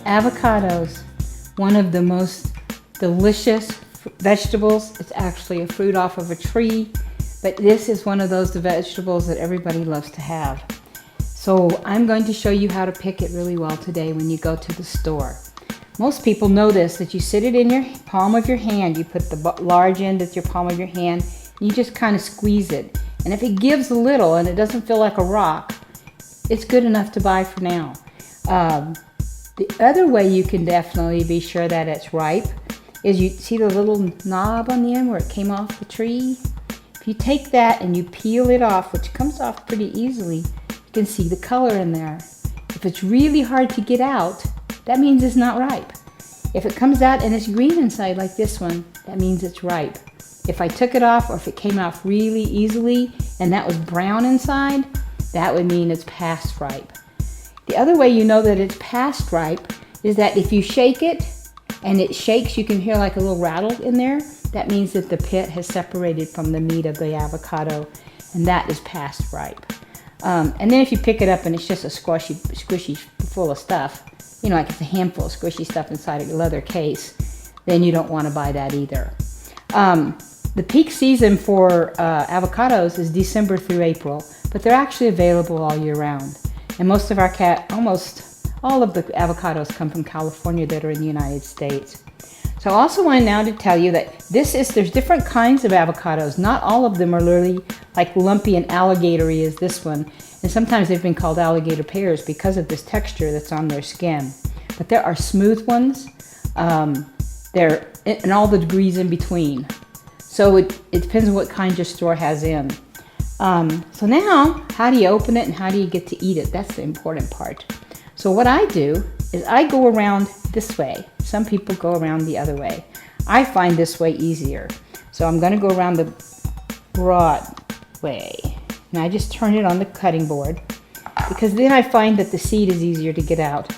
Avocados, one of the most delicious vegetables. It's actually a fruit off of a tree, but this is one of those vegetables that everybody loves to have. So I'm going to show you how to pick it really well today when you go to the store. Most people know this, that you sit it in your palm of your hand. You put the large end at your palm of your hand, and you just kind of squeeze it. And if it gives a little and it doesn't feel like a rock, it's good enough to buy for now. The other way you can definitely be sure that it's ripe is you see the little knob on the end where it came off the tree? If you take that and you peel it off, which comes off pretty easily, you can see the color in there. If it's really hard to get out, that means it's not ripe. If it comes out and it's green inside like this one, that means it's ripe. If I took it off, or if it came off really easily and that was brown inside, that would mean it's past ripe. The other way you know that it's past ripe is that if you shake it and it shakes, you can hear like a little rattle in there. That means that the pit has separated from the meat of the avocado, and that is past ripe. And then if you pick it up and it's just a squishy full of stuff, you know, like it's a handful of squishy stuff inside a leather case, then you don't want to buy that either. The peak season for avocados is December through April, but they're actually available all year round. And most of almost all of the avocados come from California that are in the United States. So I also want now to tell you that there's different kinds of avocados. Not all of them are literally like lumpy and alligatory as this one. And sometimes they've been called alligator pears because of this texture that's on their skin. But there are smooth ones. They're in all the degrees in between. So it depends on what kind your store has in. So now, how do you open it and how do you get to eat it? That's the important part. So what I do is I go around this way. Some people go around the other way. I find this way easier. So I'm going to go around the broad way. And I just turn it on the cutting board, because then I find that the seed is easier to get out.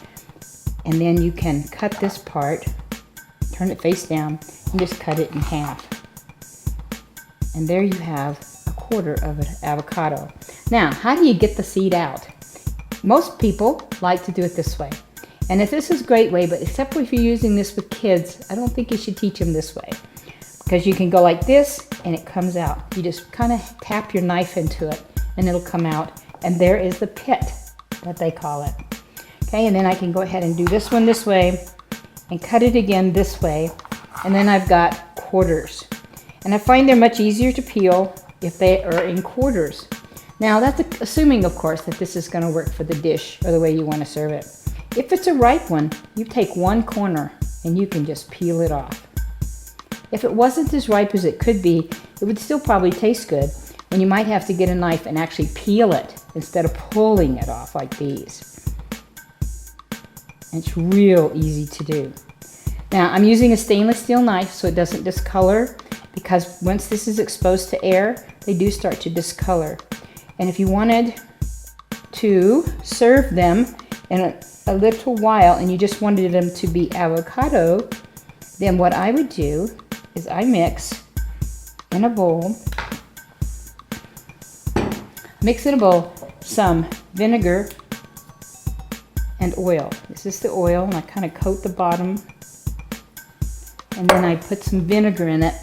And then you can cut this part, turn it face down, and just cut it in half. And there you have a quarter of an avocado. Now, how do you get the seed out? Most people like to do it this way. And if this is a great way, but except if you're using this with kids, I don't think you should teach them this way. Because you can go like this and it comes out. You just kind of tap your knife into it and it'll come out. And there is the pit, that they call it. Okay, and then I can go ahead and do this one this way and cut it again this way. And then I've got quarters. And I find they're much easier to peel if they are in quarters. Now that's assuming, of course, that this is going to work for the dish or the way you want to serve it. If it's a ripe one, you take one corner and you can just peel it off. If it wasn't as ripe as it could be, it would still probably taste good, and you might have to get a knife and actually peel it instead of pulling it off like these. And it's real easy to do. Now I'm using a stainless steel knife so it doesn't discolor, because once this is exposed to air, they do start to discolor. And if you wanted to serve them in a little while and you just wanted them to be avocado, then what I would do is I mix in a bowl, some vinegar and oil. This is the oil, and I kind of coat the bottom, and then I put some vinegar in it.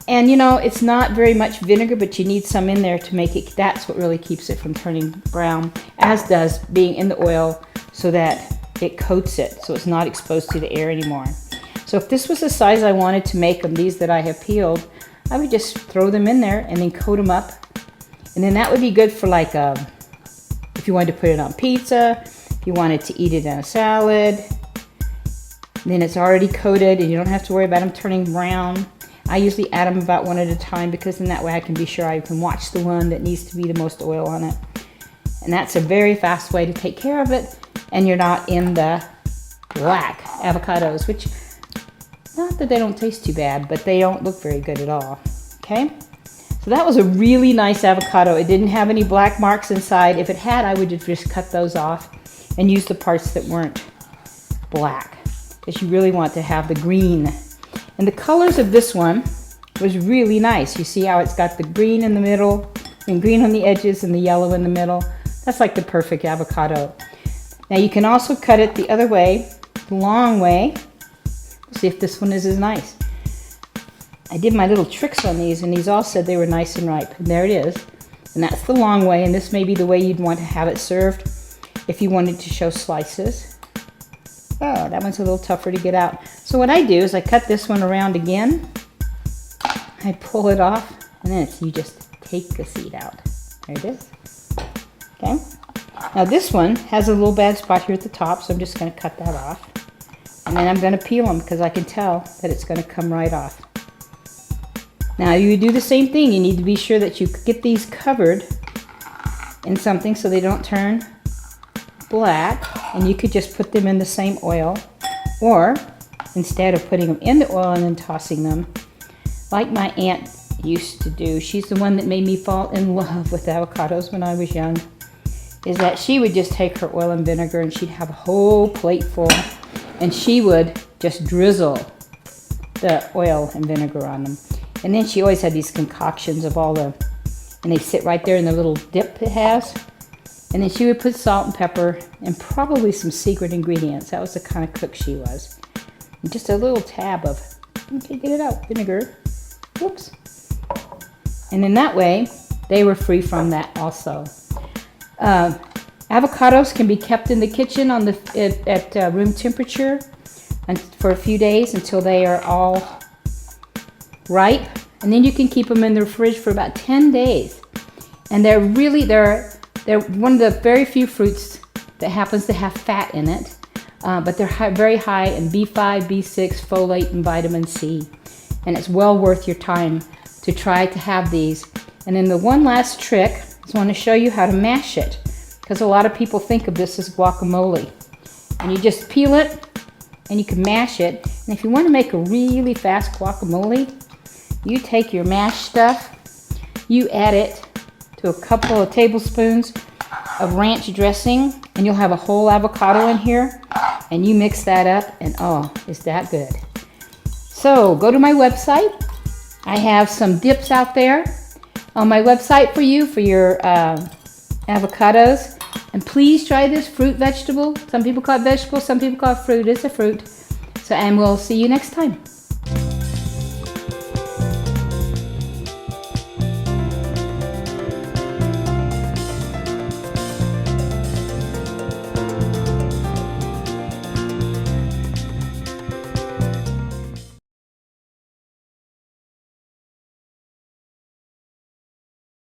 And you know, it's not very much vinegar, but you need some in there to make it, that's what really keeps it from turning brown, as does being in the oil, so that it coats it, so it's not exposed to the air anymore. So if this was the size I wanted to make of these that I have peeled, I would just throw them in there and then coat them up. And then that would be good for like if you wanted to put it on pizza, if you wanted to eat it in a salad, then it's already coated and you don't have to worry about them turning brown. I usually add them about one at a time, because in that way I can be sure I can watch the one that needs to be the most oil on it. And that's a very fast way to take care of it, and you're not in the black avocados, which, not that they don't taste too bad, but they don't look very good at all. Okay, so that was a really nice avocado. It didn't have any black marks inside. If it had, I would have just cut those off and used the parts that weren't black, because you really want to have the green. And the colors of this one was really nice. You see how it's got the green in the middle and green on the edges and the yellow in the middle. That's like the perfect avocado. Now you can also cut it the other way the long way. We'll see if this one is as nice. I did my little tricks on these, and these all said they were nice and ripe. And there it is. And that's the long way, and this may be the way you'd want to have it served if you wanted to show slices. Oh, that one's a little tougher to get out. So what I do is I cut this one around again. I pull it off, and then you just take the seed out. There it is. Okay. Now this one has a little bad spot here at the top, so I'm just going to cut that off. And then I'm going to peel them because I can tell that it's going to come right off. Now you do the same thing. You need to be sure that you get these covered in something so they don't turn black. And you could just put them in the same oil, or instead of putting them in the oil and then tossing them, like my aunt used to do. She's the one that made me fall in love with avocados when I was young. Is that she would just take her oil and vinegar and she'd have a whole plate full, and she would just drizzle the oil and vinegar on them. And then she always had these concoctions of all the, and they sit right there in the little dip it has. And then she would put salt and pepper and probably some secret ingredients. That was the kind of cook she was. And just a little tab of, okay, get it out, vinegar. Whoops. And in that way, they were free from that also. Avocados can be kept in the kitchen on at room temperature for a few days until they are all ripe, and then you can keep them in the fridge for about 10 days. And they're one of the very few fruits that happens to have fat in it, but they're very high in B5, B6, folate, and vitamin C. And it's well worth your time to try to have these. And then the one last trick is I want to show you how to mash it, because a lot of people think of this as guacamole. And you just peel it and you can mash it. And if you want to make a really fast guacamole, you take your mashed stuff, you add it to a couple of tablespoons of ranch dressing, and you'll have a whole avocado in here, and you mix that up, and oh, is that good. So go to my website. I have some dips out there on my website for you for your avocados. And please try this fruit vegetable. Some people call it vegetable, some people call it fruit. It's a fruit. So, and we'll see you next time.